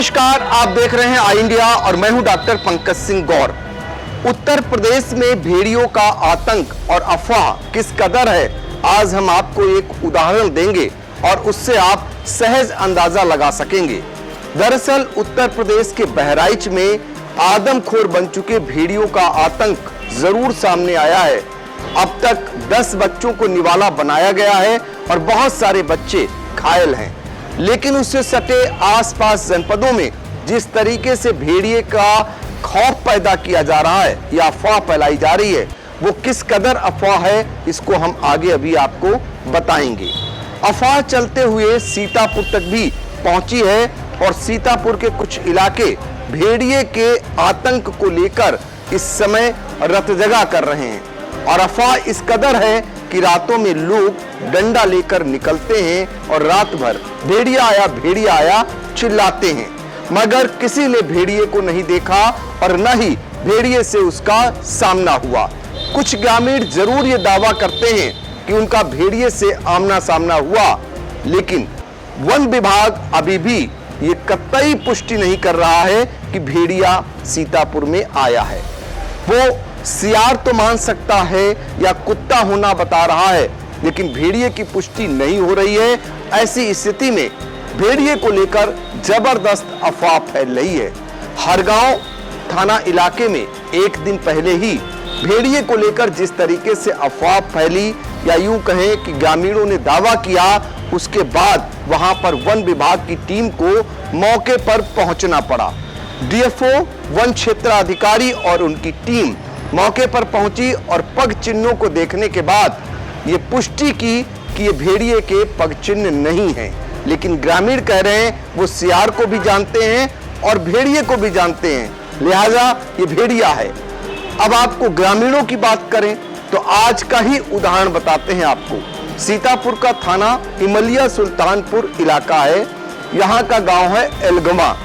नमस्कार, आप देख रहे हैं आई इंडिया और मैं हूं डॉक्टर पंकज सिंह गौर। उत्तर प्रदेश में भेड़ियों का आतंक और अफवाह किस कदर है, आज हम आपको एक उदाहरण देंगे और उससे आप सहज अंदाजा लगा सकेंगे। दरअसल उत्तर प्रदेश के बहराइच में आदमखोर बन चुके भेड़ियों का आतंक जरूर सामने आया है। अब तक 10 बच्चों को निवाला बनाया गया है और बहुत सारे बच्चे घायल हैं। लेकिन उससे सटे आसपास जनपदों में जिस तरीके से भेड़िए का खौफ पैदा किया जा रहा है या अफवाह फैलाई जा रही है, वो किस कदर अफवाह है, इसको हम आगे अभी आपको बताएंगे। अफवाह चलते हुए सीतापुर तक भी पहुंची है और सीतापुर के कुछ इलाके भेड़िए के आतंक को लेकर इस समय रतजगा कर रहे हैं और अफवाह इस कदर है कि रातों में लोग डंडा लेकर निकलते हैं और रात भर भेड़िया आया चिल्लाते हैं, मगर किसी ने भेड़िए को नहीं देखा और न ही भेड़िए से उसका सामना हुआ। कुछ ग्रामीण जरूर ये दावा करते हैं कि उनका भेड़िए से आमना सामना हुआ, लेकिन वन विभाग अभी भी ये कतई पुष्टि नहीं कर रहा है कि भेड़िया सीतापुर में आया है। वो सियार तो मान सकता है या कुत्ता होना बता रहा है, लेकिन भेड़िए की पुष्टि नहीं हो रही है। ऐसी स्थिति में भेड़िए को लेकर जबरदस्त अफवाह फैल रही है। हरगांव थाना इलाके में एक दिन पहले ही भेड़िए को लेकर जिस तरीके से अफवाह फैली या यूं कहें कि ग्रामीणों ने दावा किया, उसके बाद वहां पर वन विभाग की टीम को मौके पर पहुंचना पड़ा। डीएफओ वन क्षेत्राधिकारी और उनकी टीम मौके पर पहुंची और पग चिन्हों को देखने के बाद ये पुष्टि की कि ये भेड़िए के पग चिन्ह नहीं हैं, लेकिन ग्रामीण कह रहे हैं वो सियार को भी जानते हैं और भेड़िए को भी जानते हैं, लिहाजा ये भेड़िया है। अब आपको ग्रामीणों की बात करें तो आज का ही उदाहरण बताते हैं आपको। सीतापुर का थाना इमलिया सुल्तानपुर इलाका है। यहाँ का गांव है एलगमा।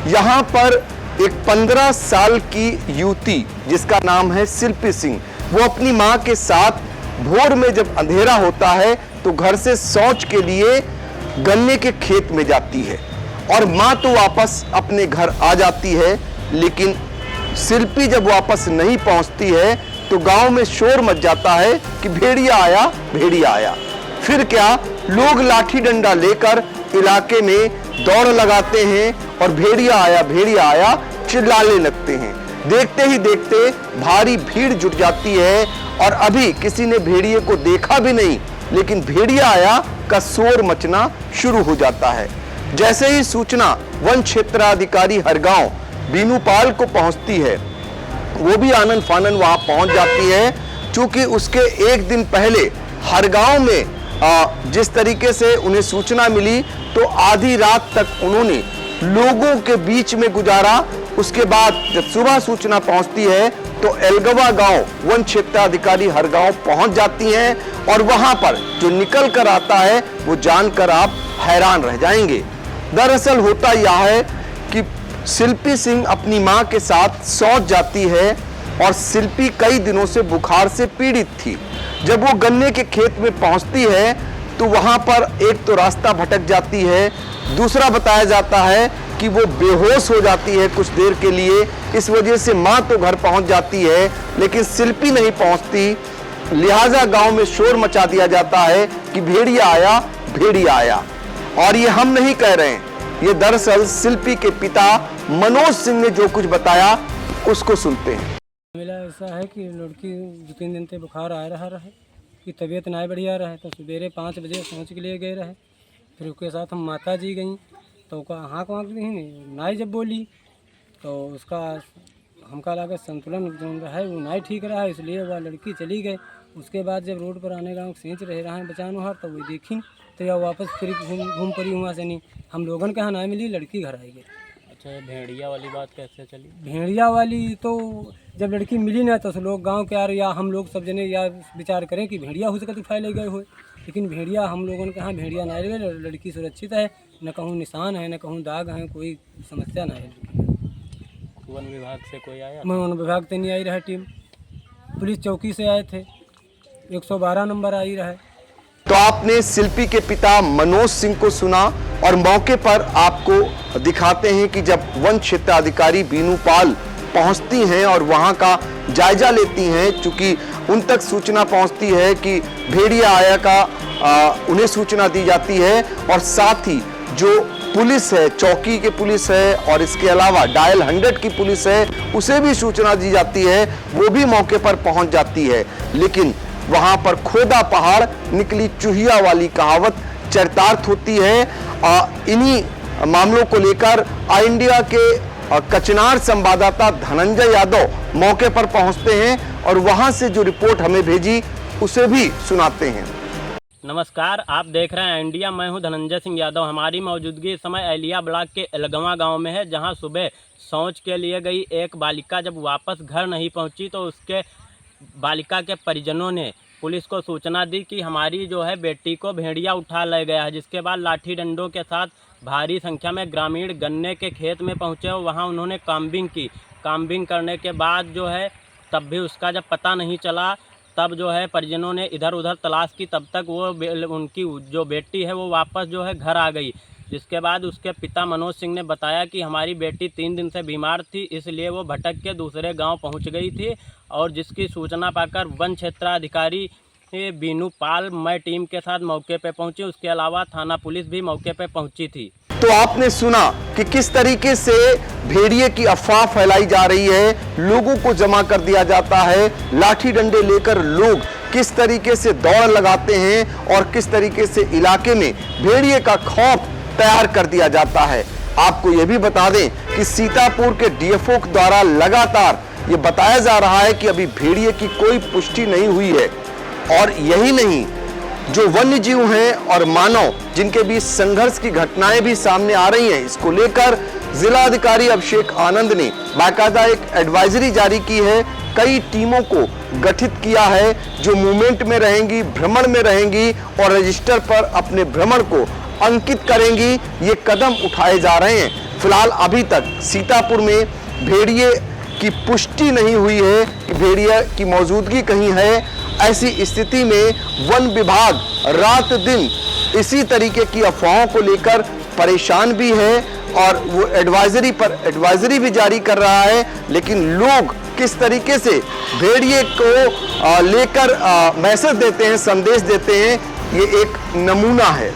यहाँ पर एक 15 साल की युवती जिसका नाम है शिल्पी सिंह, वो अपनी मां के साथ भोर में जब अंधेरा होता है तो घर से शौच के लिए गन्ने के खेत में जाती है और मां तो वापस अपने घर आ जाती है, लेकिन शिल्पी जब वापस नहीं पहुंचती है तो गांव में शोर मच जाता है कि भेड़िया आया। फिर क्या, लोग लाठी डंडा लेकर इलाके में दौड़ लगाते हैं और भेड़िया आया चिल्लाने लगते हैं। देखते ही देखते भारी भीड़ जुट जाती है और अभी किसी ने भेड़िए को देखा भी नहीं, लेकिन भेड़िया आया का शोर मचना शुरू हो जाता है। जैसे ही सूचना वन क्षेत्राधिकारी हरगांव बीनूपाल को पहुंचती है, वो भी आनन फानन वहां पहुंच जाती है। चूंकि उसके एक दिन पहले हरगांव में जिस तरीके से उन्हें सूचना मिली तो आधी रात तक उन्होंने लोगों के बीच में गुजारा। उसके बाद जब सुबह सूचना पहुंचती है तो एलगवा गांव वन क्षेत्राधिकारी हरगांव पहुंच जाती हैं और वहां पर जो निकल कर आता है वो जानकर आप हैरान रह जाएंगे। दरअसल होता यह है कि शिल्पी सिंह अपनी मां के साथ शौच जाती है और शिल्पी कई दिनों से बुखार से पीड़ित थी। जब वो गन्ने के खेत में पहुंचती है तो वहां पर एक तो रास्ता भटक जाती है, दूसरा बताया जाता है कि वो बेहोश हो जाती है कुछ देर के लिए। इस वजह से मां तो घर पहुंच जाती है, लेकिन शिल्पी नहीं पहुंचती। लिहाजा गांव में शोर मचा दिया जाता है कि भेड़िया आया। और ये हम नहीं कह रहे हैं, ये दरअसल शिल्पी के पिता मनोज सिंह ने जो कुछ बताया उसको सुनते हैं। मिला ऐसा है कि लड़की 2-3 दिन से बुखार आ रहा रहे कि तबीयत ना बढ़िया रहे, तो सवेरे 5 बजे पहुँच के लिए गए रहे। फिर उसके साथ हम माता जी गई तो उसका हाँक वाँक नहीं नाई जब बोली तो उसका हमका लगा संतुलन जो है वो नाई ठीक रहा, इसलिए वह लड़की चली गई। उसके बाद जब रोड पर आने का सींच रहे हैं बचान हार तो वो देखी तो यह वापस फिर घूम पड़ी वहाँ से। नहीं, हम लोगों के यहाँ ना मिली, लड़की घर आई गई। अच्छा, भेड़िया वाली बात कैसे चली? भेड़िया वाली तो जब लड़की मिली ना तो लोग गांव के यार या हम लोग सब जने या विचार करें कि भेड़िया हो सके तो फैले गए हो, लेकिन भेड़िया हम लोगों के यहाँ भेड़िया ना रहे। लड़की सुरक्षित है, न कहूँ निशान है, न कहूँ दाग है, कोई समस्या ना है। वन विभाग से कोई आया? वन विभाग से नहीं आई रहा टीम, पुलिस चौकी से आए थे, 112 नंबर आई रहा। तो आपने शिल्पी के पिता मनोज सिंह को सुना और मौके पर आपको दिखाते हैं कि जब वन क्षेत्राधिकारी बीनू पाल पहुंचती हैं और वहां का जायजा लेती हैं, चूंकि उन तक सूचना पहुंचती है कि भेड़िया आया का उन्हें सूचना दी जाती है और साथ ही जो पुलिस है, चौकी के पुलिस है और इसके अलावा डायल 100 की पुलिस है, उसे भी सूचना दी जाती है, वो भी मौके पर पहुंच जाती है। लेकिन वहां पर खोदा पहाड़ निकली चूहिया वाली कहावत चरितार्थ होती है। इन्हीं मामलों को लेकर आई इंडिया के कचनार संवाददाता धनंजय यादव मौके पर पहुंचते हैं और वहां से जो रिपोर्ट हमें भेजी उसे भी सुनाते हैं। नमस्कार, आप देख रहे हैं इंडिया। मैं हूं धनंजय सिंह यादव। हमारी मौजूदगी इस समय एलिया ब्लॉक के एलगवा गांव में है, जहां सुबह शौच के लिए गई एक बालिका जब वापस घर नहीं पहुंची तो उसके बालिका के परिजनों ने पुलिस को सूचना दी कि हमारी जो है बेटी को भेड़िया उठा ले गया है। जिसके बाद लाठी डंडों के साथ भारी संख्या में ग्रामीण गन्ने के खेत में पहुंचे और वहां उन्होंने काम्बिंग की। काम्बिंग करने के बाद जो है तब भी उसका जब पता नहीं चला, तब जो है परिजनों ने इधर उधर तलाश की, तब तक वो उनकी जो बेटी है वो वापस जो है घर आ गई। जिसके बाद उसके पिता मनोज सिंह ने बताया कि हमारी बेटी 3 दिन से बीमार थी, इसलिए वो भटक के दूसरे गांव पहुंच गई थी और जिसकी सूचना पाकर वन क्षेत्राधिकारी बीनू पाल मैं टीम के साथ मौके पे पहुंची। उसके अलावा थाना पुलिस भी मौके पे पहुंची थी। तो आपने सुना कि किस तरीके से भेड़िए की अफवाह फैलाई जा रही है, लोगों को जमा कर दिया जाता है, लाठी डंडे लेकर लोग किस तरीके से दौड़ लगाते हैं और किस तरीके से इलाके में भेड़िए का खौफ तैयार कर दिया जाता है। आपको यह भी बता दें कि सीतापुर के डीएफओ द्वारा लगातार ये बताया जा रहा है कि अभी भेड़िए की कोई पुष्टि नहीं हुई है और यही नहीं, जो वन्य जीव हैं और मानव जिनके बीच संघर्ष की घटनाएं भी सामने आ रही हैं, इसको लेकर जिला अधिकारी अभिषेक आनंद ने बाकायदा एक एडवाइजरी जारी की है। कई टीमों को गठित किया है जो मूवमेंट में रहेंगी, भ्रमण में रहेंगी और रजिस्टर पर अपने भ्रमण को अंकित करेंगी। ये कदम उठाए जा रहे हैं। फिलहाल अभी तक सीतापुर में भेड़िए की पुष्टि नहीं हुई है कि भेड़िए की मौजूदगी कहीं है। ऐसी स्थिति में वन विभाग रात दिन इसी तरीके की अफवाहों को लेकर परेशान भी है और वो एडवाइजरी भी जारी कर रहा है। लेकिन लोग किस तरीके से भेड़िए को लेकर मैसेज देते हैं, संदेश देते हैं, ये एक नमूना है।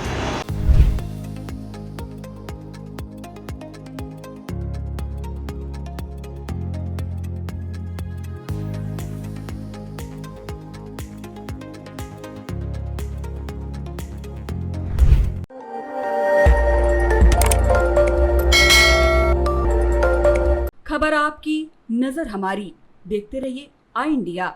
खबर आपकी, नजर हमारी। देखते रहिए आई इंडिया।